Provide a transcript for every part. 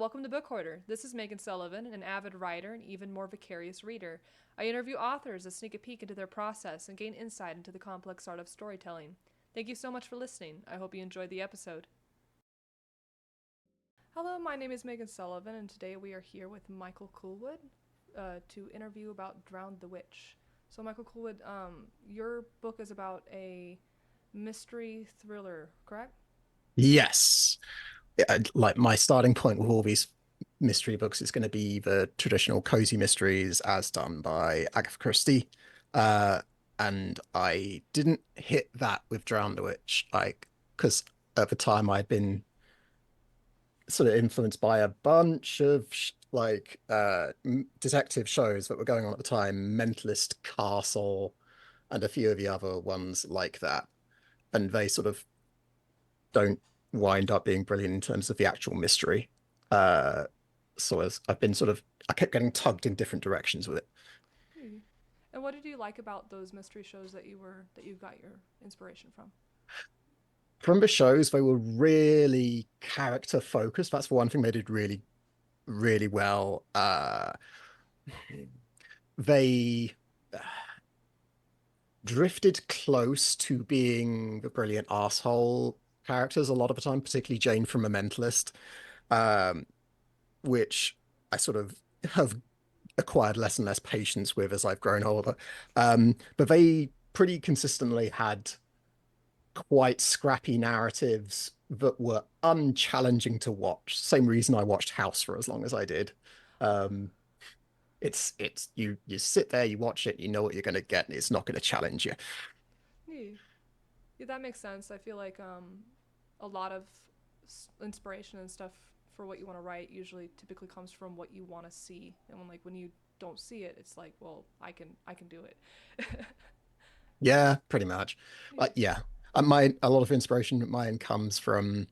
welcome to Book Hoarder. This is Megan Sullivan, an avid writer and even more vicarious reader. I interview authors to sneak a peek into their process and gain insight into the complex art of storytelling. Thank you so much for listening. I hope you enjoyed the episode. Hello, my name is Megan Sullivan, and today we are here with Michael Coolwood to interview about Drowned the Witch. So, Michael Coolwood, your book is about a mystery thriller, correct? Yes. Like my starting point with all these mystery books is going to be the traditional cozy mysteries as done by Agatha Christie. Uh, and I didn't hit that with Drown the Witch, like, because at the time I'd been sort of influenced by a bunch of detective shows that were going on at the time, Mentalist Castle, and a few of the other ones like that. And they sort of don't wind up being brilliant in terms of the actual mystery. Uh, so as I've been sort of, I kept getting tugged in different directions with it. Hmm. And what did you like about those mystery shows that you got your inspiration from? From the shows, they were really character focused. That's the one thing they did really, really well. They drifted close to being the brilliant asshole characters a lot of the time, particularly Jane from A Mentalist, um, which I sort of have acquired less and less patience with as I've grown older. But they pretty consistently had quite scrappy narratives that were unchallenging to watch. Same reason I watched House for as long as I did. Um, it's you sit there, you watch it, you know what you're going to get, and it's not going to challenge you. Yeah, yeah, that makes sense. I feel like a lot of inspiration and stuff for what you want to write usually typically comes from what you want to see, and when you don't see it, it's like, well, I can do it. Yeah, pretty much. Yeah. Yeah, my a lot of inspiration of mine comes from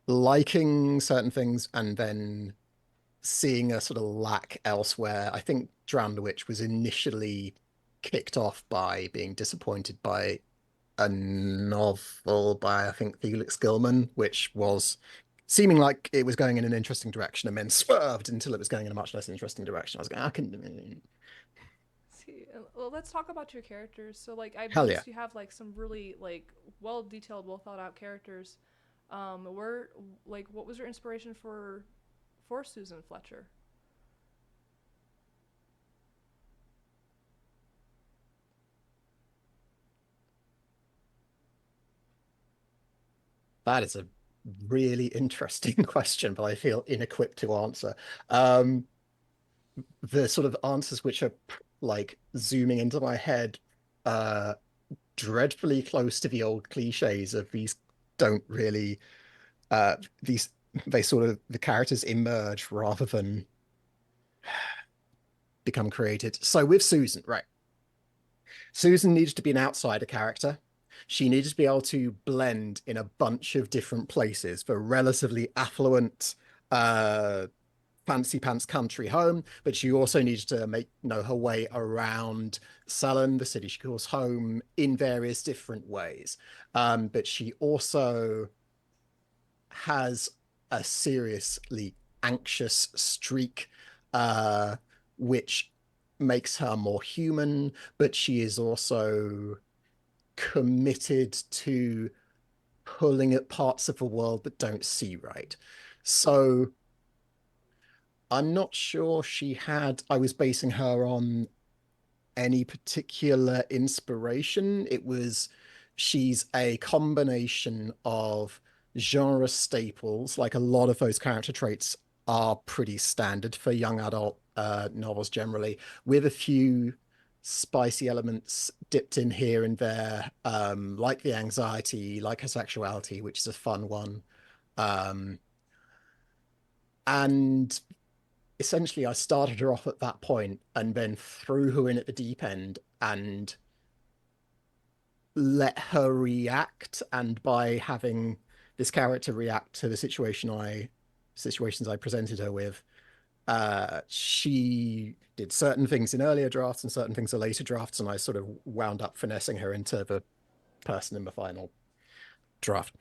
liking certain things and then seeing a sort of lack elsewhere. I think Drown the Witch was initially kicked off by being disappointed by a novel by I think Felix Gilman, which was seeming like it was going in an interesting direction and then swerved until it was going in a much less interesting direction. I was going, I can, See, well, let's talk about your characters. So, like, I've hell yeah. noticed you have like some really like well detailed, well thought out characters. Where like what was your inspiration for Susan Fletcher? That is a really interesting question, but I feel inequipped to answer. Um, the sort of answers which are like zooming into my head, uh, dreadfully close to the old cliches of these don't really these they sort of the characters emerge rather than become created. So with Susan, right? Susan needed to be an outsider character. She needed to be able to blend in a bunch of different places for relatively affluent uh fancy pants country home, but she also needed to make know her way around Salon, the city she calls home, in various different ways. But she also has a seriously anxious streak, uh, which makes her more human, but she is also committed to pulling at parts of the world that don't see right. So I'm not sure I was basing her on any particular inspiration. She's a combination of genre staples, like a lot of those character traits are pretty standard for young adult novels generally, with a few spicy elements dipped in here and there, like the anxiety, like her sexuality, which is a fun one. Um, and essentially, I started her off at that point and then threw her in at the deep end and let her react. And by having this character react to the situations I presented her with, she did certain things in earlier drafts and certain things in later drafts, and I sort of wound up finessing her into the person in the final draft.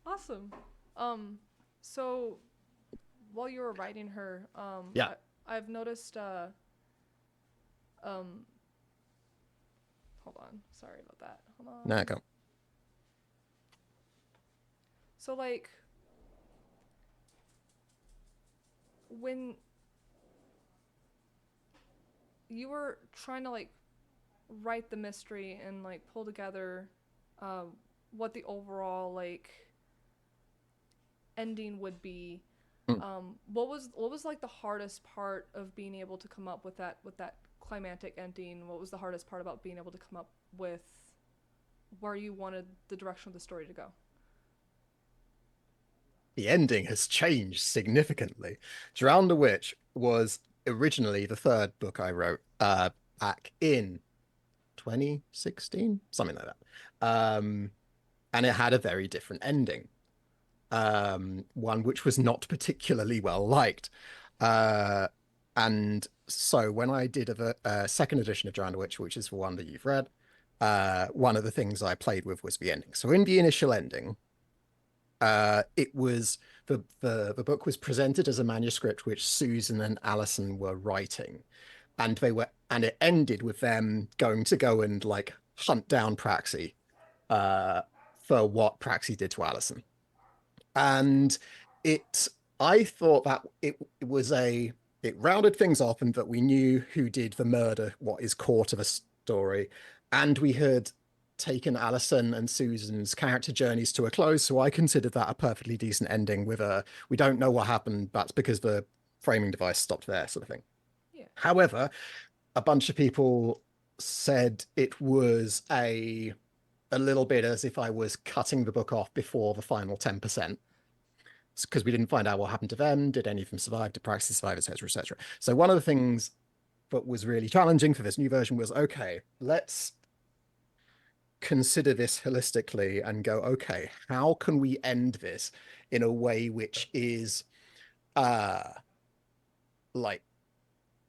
Awesome. Um, so while you were writing her, Yeah, I've noticed. Um, hold on. Sorry about that. Hold no, on. go. So like when you were trying to like write the mystery and like pull together, um, what the overall like ending would be. Mm. What was like the hardest part of being able to come up with that climactic ending? What was the hardest part about being able to come up with where you wanted the direction of the story to go? The ending has changed significantly. Drown the Witch was originally the third book I wrote back in 2016, something like that. And it had a very different ending, one which was not particularly well liked. Uh, and so when I did a second edition of Drown the Witch, which is the one that you've read, one of the things I played with was the ending. So in the initial ending, it was the book was presented as a manuscript which Susan and Alison were writing, and it ended with them going to go and like hunt down Praxi uh, for what Praxi did to Alison. And it I thought that it was a it rounded things off and that we knew who did the murder, what is core to the story, and we had taken Alison and Susan's character journeys to a close. So I considered that a perfectly decent ending with a we don't know what happened, but because the framing device stopped there, sort of thing. Yeah. However, a bunch of people said it was a little bit as if I was cutting the book off before the final 10%, because we didn't find out what happened to them. Did any of them survive? Did Praxis survive, etc., etc.? So one of the things that was really challenging for this new version was, okay, let's consider this holistically and go, okay, how can we end this in a way which is uh like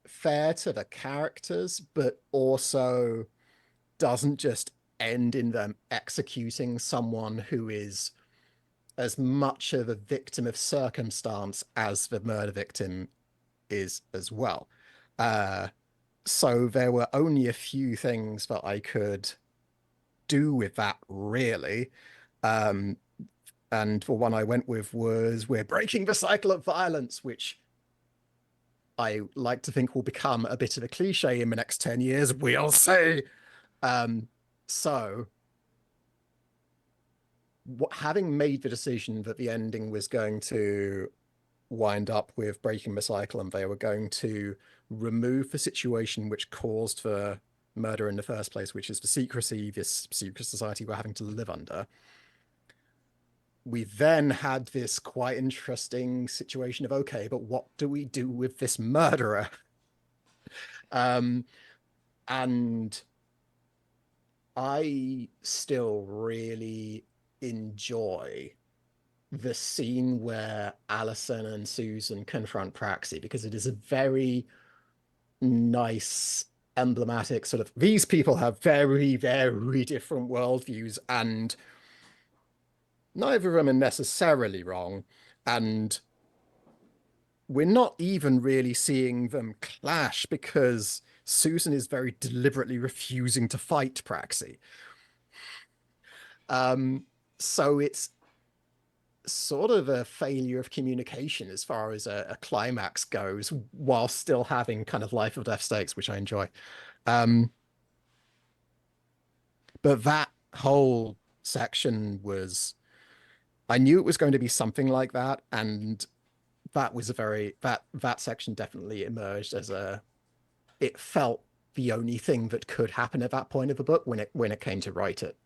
fair to the characters, but also doesn't just end in them executing someone who is as much of a victim of circumstance as the murder victim is as well. Uh, so there were only a few things that I could do with that, really. Um, and the one I went with was we're breaking the cycle of violence, which I like to think will become a bit of a cliche in the next 10 years. We'll see. Um, so, having made the decision that the ending was going to wind up with breaking the cycle and they were going to remove the situation which caused the murder in the first place, which is the secrecy this secret society we're having to live under. We then had this quite interesting situation of, okay, but what do we do with this murderer? Um, and I still really enjoy the scene where Alison and Susan confront Praxi because it is a very nice, emblematic sort of these people have very, very different worldviews, and neither of them are necessarily wrong. And we're not even really seeing them clash because Susan is very deliberately refusing to fight Praxi. Um, so it's sort of a failure of communication as far as a climax goes, while still having kind of life or death stakes, which I enjoy. Um, but that whole section was, I knew it was going to be something like that, and that was a very that section definitely emerged as a it felt the only thing that could happen at that point of the book when it came to write it.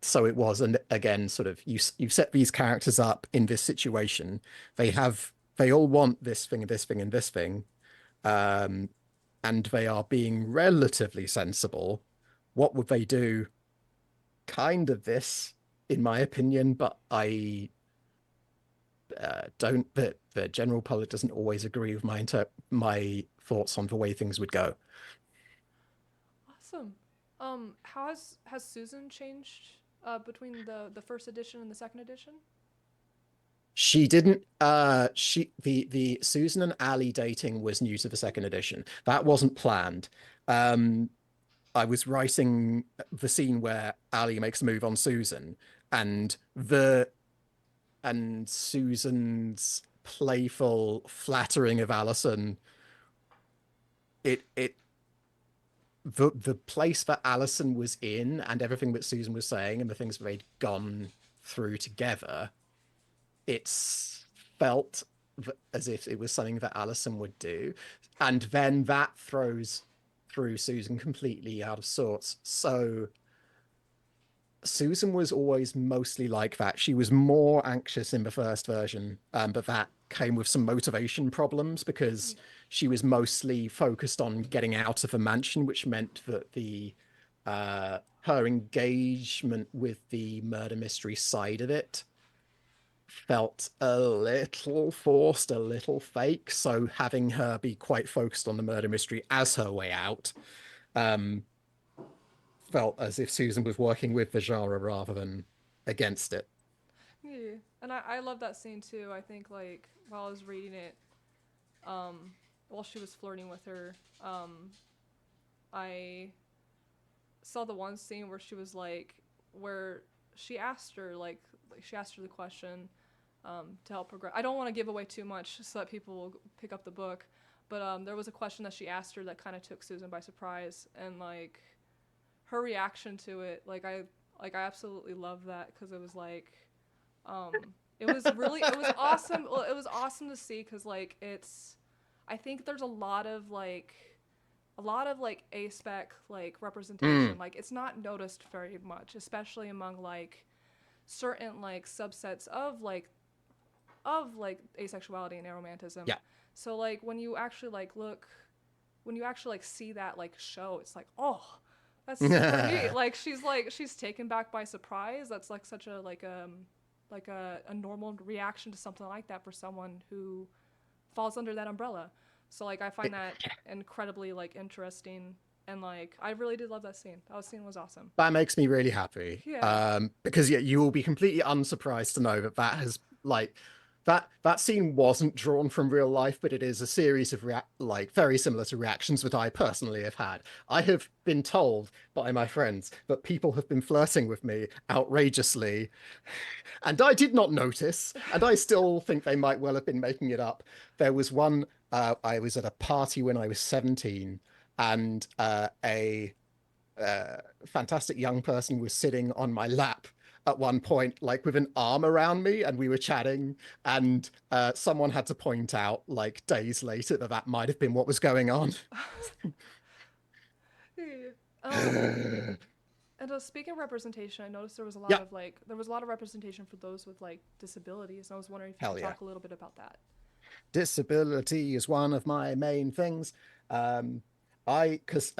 So it was, and again, sort of you set these characters up in this situation. They all want this thing, this thing, and this thing, um, and they are being relatively sensible. What would they do? Kind of this, in my opinion, but I don't. The general public doesn't always agree with my thoughts on the way things would go. Awesome. How has Susan changed between the first edition and the second edition? She didn't the Susan and Ali dating was new to the second edition. That wasn't planned. Um I was writing the scene where Ali makes a move on Susan and the and Susan's playful flattering of Alison, it the place that Alison was in and everything that Susan was saying and the things they'd gone through together, it's felt as if it was something that Alison would do. And then that threw Susan completely out of sorts. So Susan was always mostly like that. She was more anxious in the first version, but that came with some motivation problems because she was mostly focused on getting out of the mansion, which meant that the her engagement with the murder mystery side of it felt a little forced, a little fake. So having her be quite focused on the murder mystery as her way out um, felt as if Susan was working with the genre rather than against it. Yeah, and I love that scene too. I think like while I was reading it, while she was flirting with her, I saw the one scene where she was like, where she asked her like she asked her the question, to help progress. I don't want to give away too much so that people will pick up the book, but there was a question that she asked her that kind of took Susan by surprise, and like her reaction to it, I absolutely love that because it was like, it was really it was awesome. Well, it was awesome to see because like it's, I think there's a lot of like A-spec like representation. Mm, Like it's not noticed very much, especially among like certain like subsets of like asexuality and aromantism. yeah. So like when you actually like look, when you actually like see that like show, it's like, oh, that's super neat. Like she's taken back by surprise. That's like such a like a normal reaction to something like that for someone who falls under that umbrella. So like I find It, that incredibly like interesting, and like I really did love that scene. That scene was awesome. that makes me really happy. Yeah. Because yeah, you will be completely unsurprised to know that that scene wasn't drawn from real life, but it is a series of like very similar to reactions that I personally have had. I have been told by my friends that people have been flirting with me outrageously, and I did not notice, and I still think they might well have been making it up. There was one, I was at a party when I was 17, and a fantastic young person was sitting on my lap at one point, like with an arm around me, and we were chatting. And someone had to point out, like days later, that that might have been what was going on. um, and speaking of representation, I noticed there was a lot Yeah, of like there was a lot of representation for those with like disabilities. And I was wondering if you could hell yeah. talk a little bit about that. Disability is one of my main things. Um, because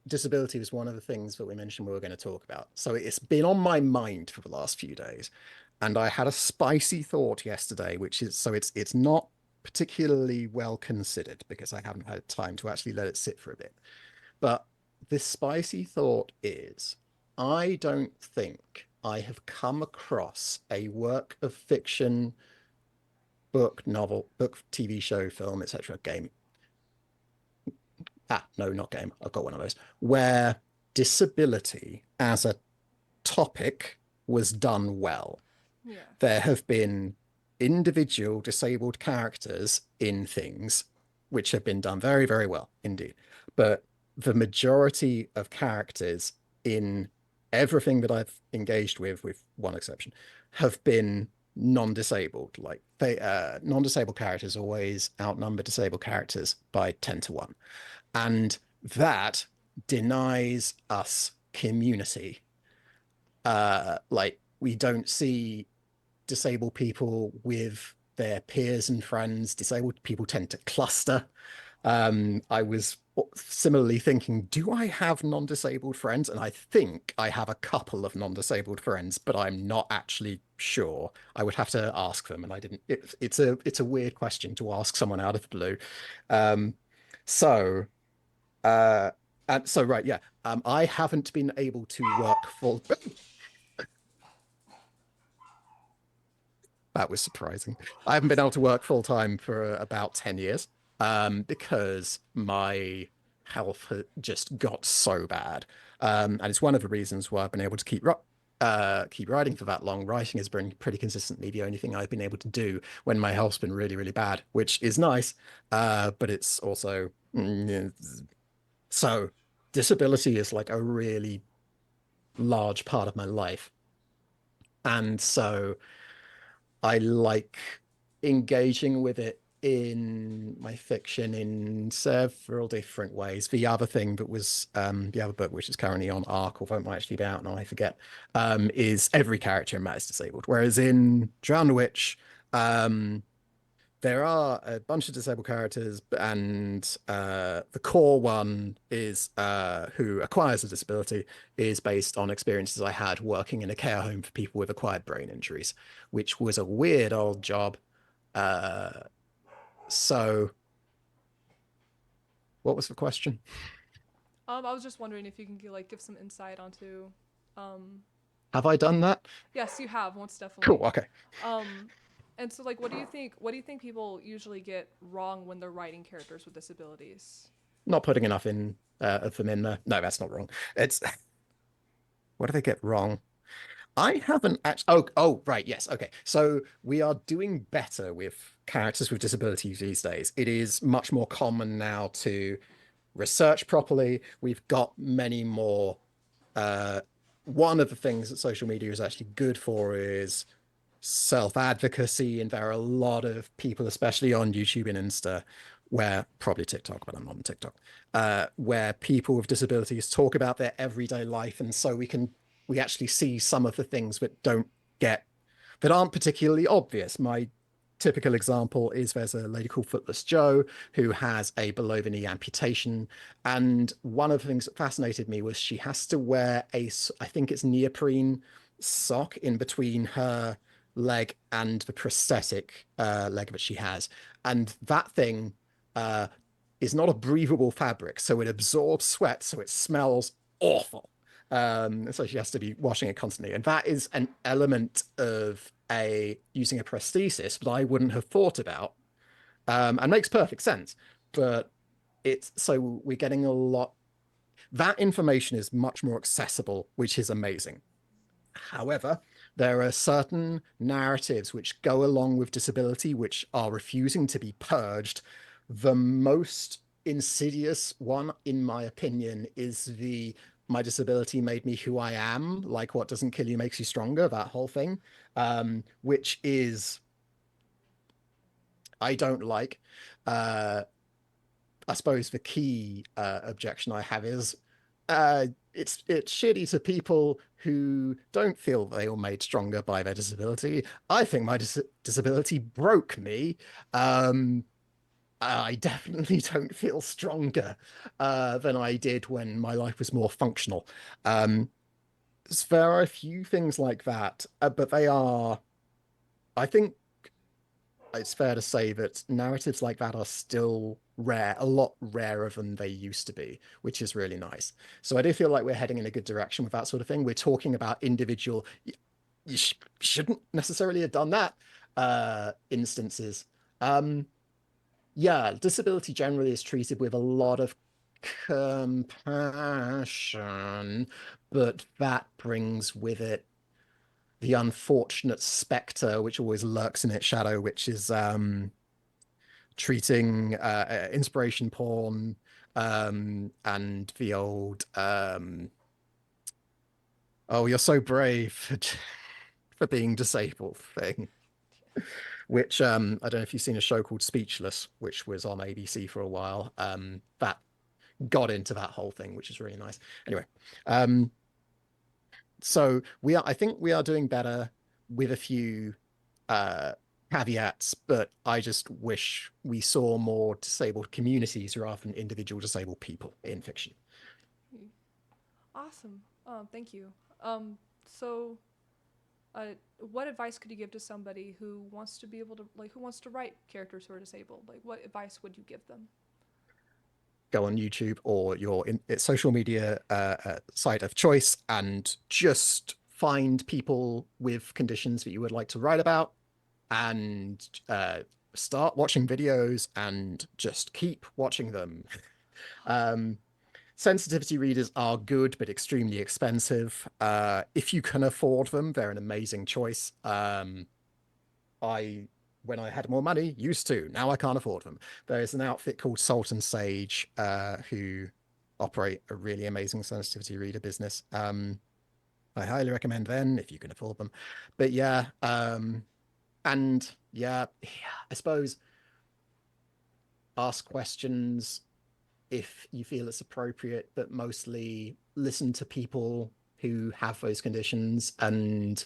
disability was one of the things that we mentioned we were going to talk about. So it's been on my mind for the last few days. And I had a spicy thought yesterday, which is so it's not particularly well considered because I haven't had time to actually let it sit for a bit. But this spicy thought is I don't think I have come across a work of fiction, book, novel, book, TV show, film, etc., game. No, not game. I've got one of those where disability as a topic was done well. Yeah. There have been individual disabled characters in things which have been done very, very well indeed. But the majority of characters in everything that I've engaged with one exception, have been non-disabled. Like they non-disabled characters always outnumber disabled characters by 10 to 1. And that denies us community. Like we don't see disabled people with their peers and friends. Disabled people tend to cluster. I was similarly thinking, do I have non-disabled friends? And I think I have a couple of non-disabled friends, but I'm not actually sure. I would have to ask them, and I didn't. It's a weird question to ask someone out of the blue. Um, so uh, and so right, yeah. I haven't been able to work full. That was surprising. I haven't been able to work full time for about 10 years, because my health had just got so bad. And it's one of the reasons why I've been able to keep writing for that long. Writing has been pretty consistently the only thing I've been able to do when my health's been really, really bad, which is nice. But it's also yeah. So disability is like a really large part of my life. And so I like engaging with it in my fiction in several different ways. The other thing that was the other book, which is currently on Arc, although it might actually be out now, I forget, is every character in that is disabled. Whereas in Drown the Witch, um, there are a bunch of disabled characters, and the core one is who acquires a disability is based on experiences I had working in a care home for people with acquired brain injuries, which was a weird old job. Uh, so, what was the question? I was just wondering if you can give some insight onto, um, Have I done that? yes, you have, most Cool. definitely. Okay. Um, and so, like, what do you think? What do you think people usually get wrong when they're writing characters with disabilities? Not putting enough in of them in there. No, that's not wrong. It's what do they get wrong? I haven't actually. Oh, right. Yes. Okay. So we are doing better with characters with disabilities these days. It is much more common now to research properly. We've got many more. Uh, One of the things that social media is actually good for is self-advocacy, and there are a lot of people, especially on YouTube and Insta, where probably TikTok, but I'm not on TikTok, where people with disabilities talk about their everyday life, and so we actually see some of the things get that aren't particularly obvious. My typical example is there's a lady called Footless Joe who has a below the knee amputation, and one of the things that fascinated me was she has to wear I think it's neoprene sock in between her leg and the prosthetic leg that she has. And that thing uh, is not a breathable fabric, so it absorbs sweat, so it smells awful. So she has to be washing it constantly. And that is an element of a using a prosthesis that I wouldn't have thought about, and makes perfect sense. But it's so we're getting a lot. That information is much more accessible, which is amazing. However, there are certain narratives which go along with disability which are refusing to be purged. The most insidious one, in my opinion, is the my disability made me who I am, like what doesn't kill you makes you stronger, that whole thing, which is I don't like. Uh, I suppose the key objection I have is uh, it's shitty to people who don't feel they were made stronger by their disability. I think my disability broke me. Um, I definitely don't feel stronger than I did when my life was more functional. Um, there are a few things like that, but they are, I think, it's fair to say that narratives like that are still rare, a lot rarer than they used to be, which is really nice. So I do feel like we're heading in a good direction with that sort of thing. We're talking about individual, you shouldn't necessarily have done that instances. Um, yeah, disability generally is treated with a lot of compassion, but that brings with it the unfortunate specter which always lurks in its shadow, which is treating inspiration porn, and the old oh, you're so brave for being disabled thing, which I don't know if you've seen a show called Speechless, which was on ABC for a while, that got into that whole thing, which is really nice. Anyway, um so I think we are doing better with a few uh caveats, but I just wish we saw more disabled communities rather than individual disabled people in fiction. Awesome. Thank you. So, uh, what advice could you give to somebody who wants to be able to who wants to write characters who are disabled? Like, what advice would you give them? Go on YouTube or your social media site of choice and just find people with conditions that you would like to write about, and start watching videos and just keep watching them. Um, Sensitivity readers are good, but extremely expensive. If you can afford them, they're an amazing choice. I, when I had more money, used to. Now I can't afford them. There is an outfit called Salt and Sage, who operate a really amazing sensitivity reader business. I highly recommend them if you can afford them. But yeah, and yeah, I suppose ask questions if you feel it's appropriate, but mostly listen to people who have those conditions and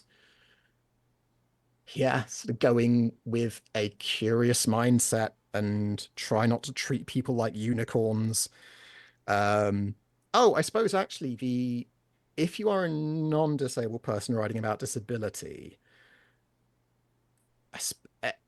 yeah, sort of going with a curious mindset and try not to treat people like unicorns. Um, oh, I suppose actually the if you are a non-disabled person writing about disability,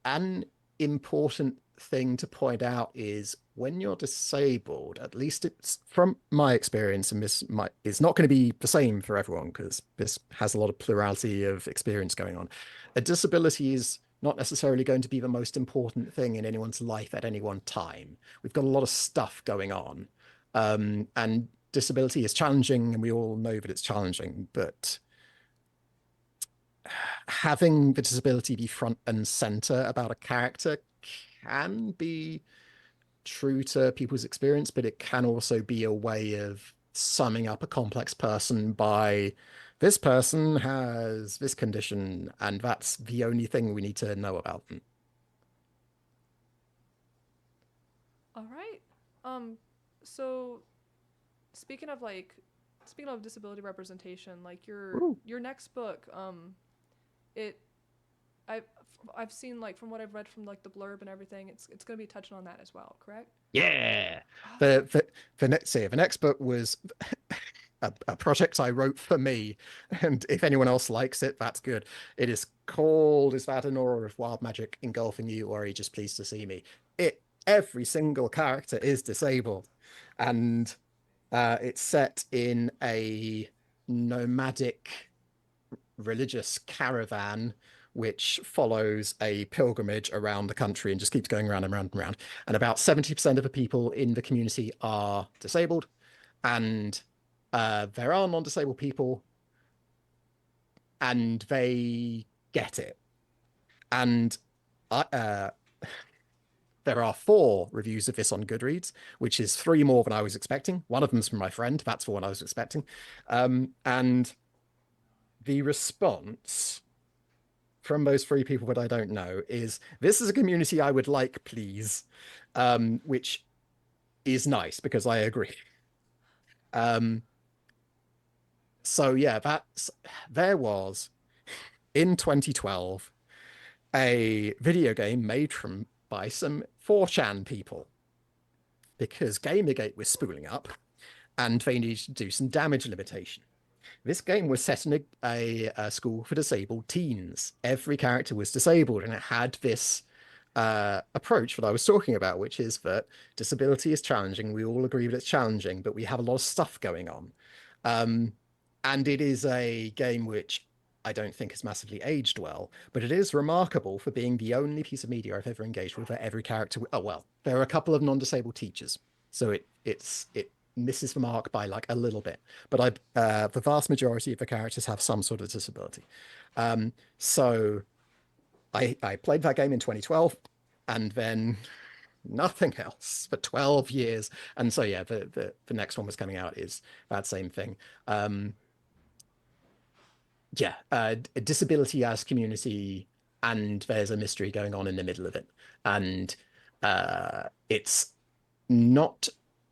an important thing to point out is when you're disabled, at least it's from my experience, and this might is not going to be the same for everyone because this has a lot of plurality of experience going on. A disability is not necessarily going to be the most important thing in anyone's life at any one time. We've got a lot of stuff going on. And disability is challenging, and we all know that it's challenging, but having the disability be front and center about a character can be true to people's experience, but it can also be a way of summing up a complex person by this person has this condition, and that's the only thing we need to know about them. All right. Um, so speaking of like, speaking of disability representation, like Ooh. your next book, it I've I've seen like from what I've read from like the blurb and everything, it's gonna be touching on that as well, correct? Yeah. Awesome. The next book was a project I wrote for me, and if anyone else likes it, that's good. It is called "Is That an Aura of Wild Magic Engulfing You, or Are You Just Pleased to See Me?" Every single character is disabled, and it's set in a nomadic religious caravan which follows a pilgrimage around the country and just keeps going around and round and round. And about 70% of the people in the community are disabled, and there are non-disabled people, and they get it. And uh, there are 4 reviews of this on Goodreads, which is 3 more than I was expecting. One of them's from my friend. That's the one I was expecting. And the response from those 3 people that I don't know is this is a community I would like, please, which is nice because I agree. Um, so yeah, there was in 2012 a video game made from by some 4chan people because Gamergate was spooling up and they needed to do some damage limitation. This game was set in a school for disabled teens. Every character was disabled, and it had this approach that I was talking about, which is that disability is challenging. We all agree that it's challenging, but we have a lot of stuff going on. Um, and it is a game which I don't think has massively aged well, but it is remarkable for being the only piece of media I've ever engaged with where every character. Oh well, there are a couple of non-disabled teachers, so it misses the mark by like a little bit. But the vast majority of the characters have some sort of disability. So I played that game in 2012, and then nothing else for 12 years. And so yeah, the next one was coming out is that same thing. Um, yeah, disability as community, and there's a mystery going on in the middle of it, and it's not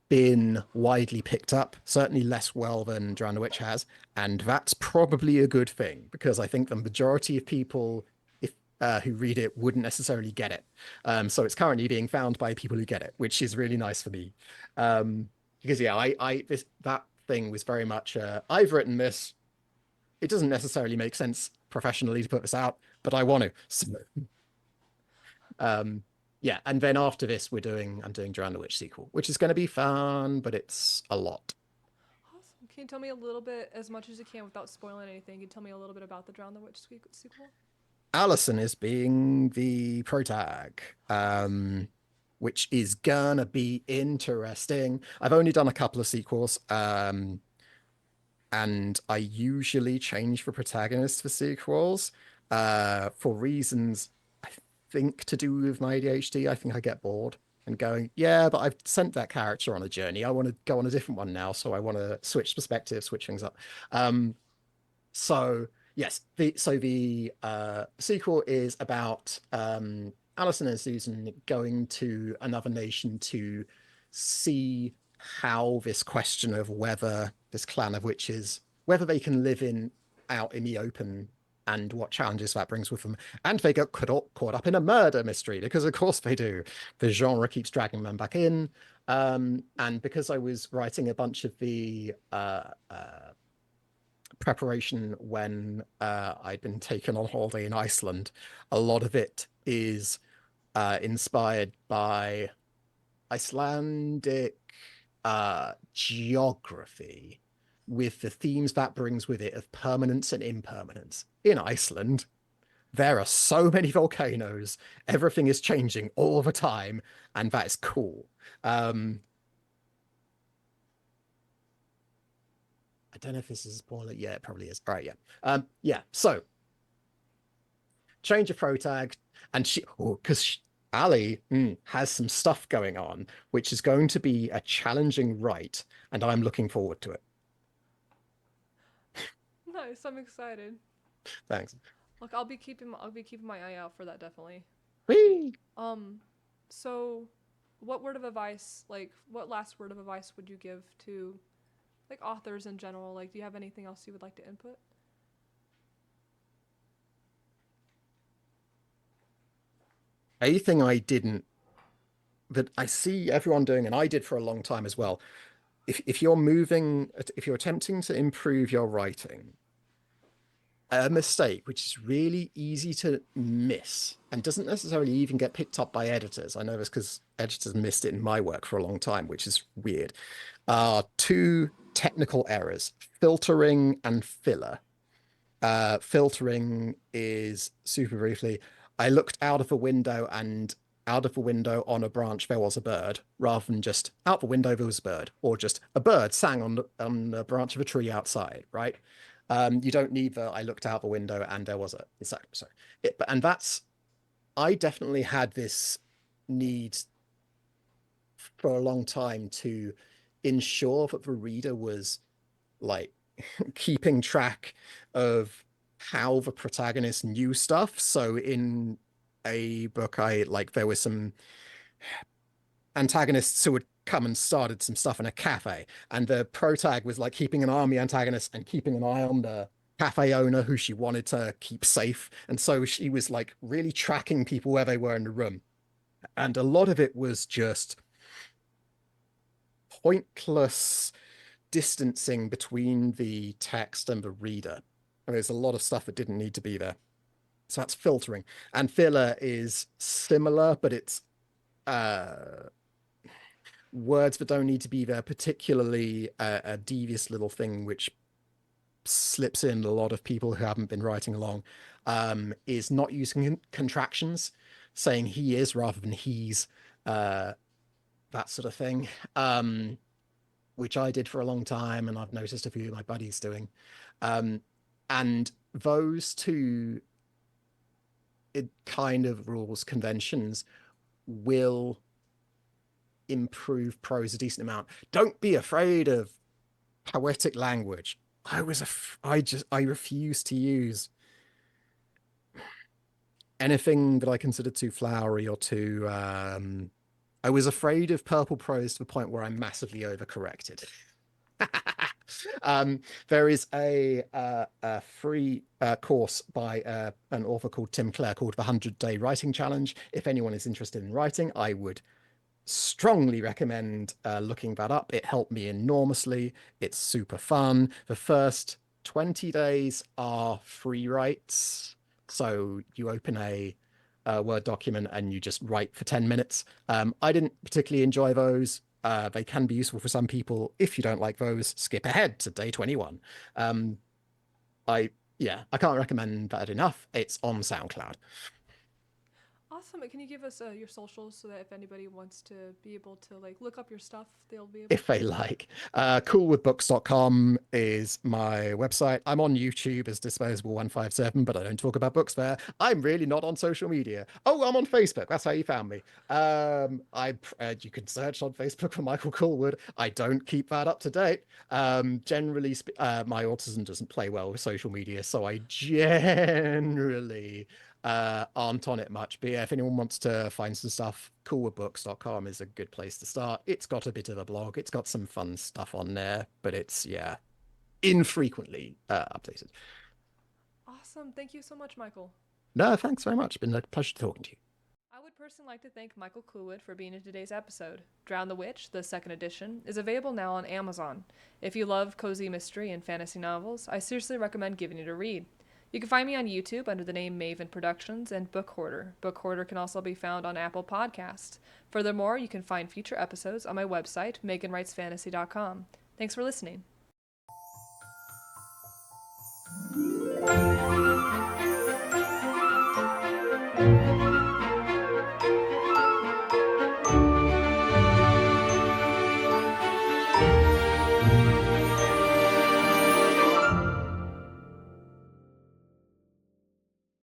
been widely picked up, certainly less well than Drown the Witch has, and that's probably a good thing because I think the majority of people, if who read it, wouldn't necessarily get it. So it's currently being found by people who get it, which is really nice for me. Because yeah, that thing was very much I've written this. It doesn't necessarily make sense professionally to put this out, but I want to. So, um, yeah, and then after this, I'm doing Drown the Witch sequel, which is going to be fun, but it's a lot. Awesome. Can you tell me a little bit, as much as you can without spoiling anything? Can you tell me a little bit about the Drown the Witch sequel? Allison is being the protag, which is gonna be interesting. I've only done a couple of sequels, and I usually change the protagonist for sequels, for reasons I think to do with my ADHD. I think I get bored and going, yeah, but I've sent that character on a journey. I want to go on a different one now, so I want to switch perspectives, switch things up. So yes, the sequel is about Alison and Susan going to another nation to see how this question of whether this clan of witches, whether they can live in out in the open and what challenges that brings with them. And they get caught up in a murder mystery because of course they do. The genre keeps dragging them back in. And because I was writing a bunch of the preparation when I'd been taken on holiday in Iceland. A lot of it is inspired by Icelandic geography, with the themes that brings with it of permanence and impermanence. In Iceland, there are so many volcanoes, everything is changing all the time, and that is cool. Um, I don't know if this is a spoiler. Yeah, it probably is. All right, yeah. Yeah. So change of protag, and she, oh, because Ali has some stuff going on, which is going to be a challenging write, and I'm looking forward to it. Nice, I'm excited. Thanks. Look, I'll be keeping my eye out for that definitely. Whee! Um, so, what word of advice, like, what last word of advice would you give to like authors in general? Like, do you have anything else you would like to input? A thing I didn't, that I see everyone doing, and I did for a long time as well. If you're moving, if you're attempting to improve your writing, a mistake which is really easy to miss and doesn't necessarily even get picked up by editors. I know this because editors missed it in my work for a long time, which is weird. Are two technical errors: filtering and filler. Filtering is, super briefly, I looked out of a window, and out of a window on a branch there was a bird, rather than just out the window there was a bird, or just a bird sang on the branch of a tree outside, right? You don't need the I looked out the window and there was a, exactly, sorry. And that's, I definitely had this need for a long time to ensure that the reader was like keeping track of how the protagonist knew stuff. So in a book, I like there were some antagonists who had come and started some stuff in a cafe, and the protag was like keeping an eye on the antagonist and keeping an eye on the cafe owner who she wanted to keep safe. And so she was like really tracking people where they were in the room. And a lot of it was just pointless distancing between the text and the reader. And there's a lot of stuff that didn't need to be there. So that's filtering. And filler is similar, but it's uh words that don't need to be there, particularly a devious little thing which slips in a lot of people who haven't been writing along, is not using contractions, saying he is rather than he's, uh, that sort of thing. Which I did for a long time, and I've noticed a few of my buddies doing. Um, and those two kind of rules, conventions, will improve prose a decent amount. Don't be afraid of poetic language. I refuse to use anything that I consider too flowery or too. I was afraid of purple prose to the point where I massively overcorrected. There is a free course by an author called Tim Clare called the 100-Day Writing Challenge. If anyone is interested in writing, I would strongly recommend looking that up. It helped me enormously. It's super fun. The first 20 days are free writes. So you open a Word document and you just write for 10 minutes. I didn't particularly enjoy those. They can be useful for some people. If you don't like those, skip ahead to day 21. Um, I Yeah, I can't recommend that enough. It's on SoundCloud. Awesome. And can you give us your socials so that if anybody wants to be able to like look up your stuff, they'll be able If they to? like. Coolwoodbooks.com is my website. I'm on YouTube as Disposable157, but I don't talk about books there. I'm really not on social media. Oh, I'm on Facebook. That's how you found me. You can search on Facebook for Michael Coolwood. I don't keep that up to date. My autism doesn't play well with social media, so I generally aren't on it much. But yeah, if anyone wants to find some stuff, coolwoodbooks.com is a good place to start. It's got a bit of a blog. It's got some fun stuff on there, but it's, yeah, infrequently updated. Awesome. Thank you so much, Michael. No, thanks very much. It's been a pleasure talking to you. I would personally like to thank Michael Coolwood for being in today's episode. Drown the Witch, the second edition, is available now on Amazon. If you love cozy mystery and fantasy novels, I seriously recommend giving it a read. You can find me on YouTube under the name Maven Productions and Book Hoarder. Book Hoarder can also be found on Apple Podcasts. Furthermore, you can find future episodes on my website, meganwritesfantasy.com. Thanks for listening.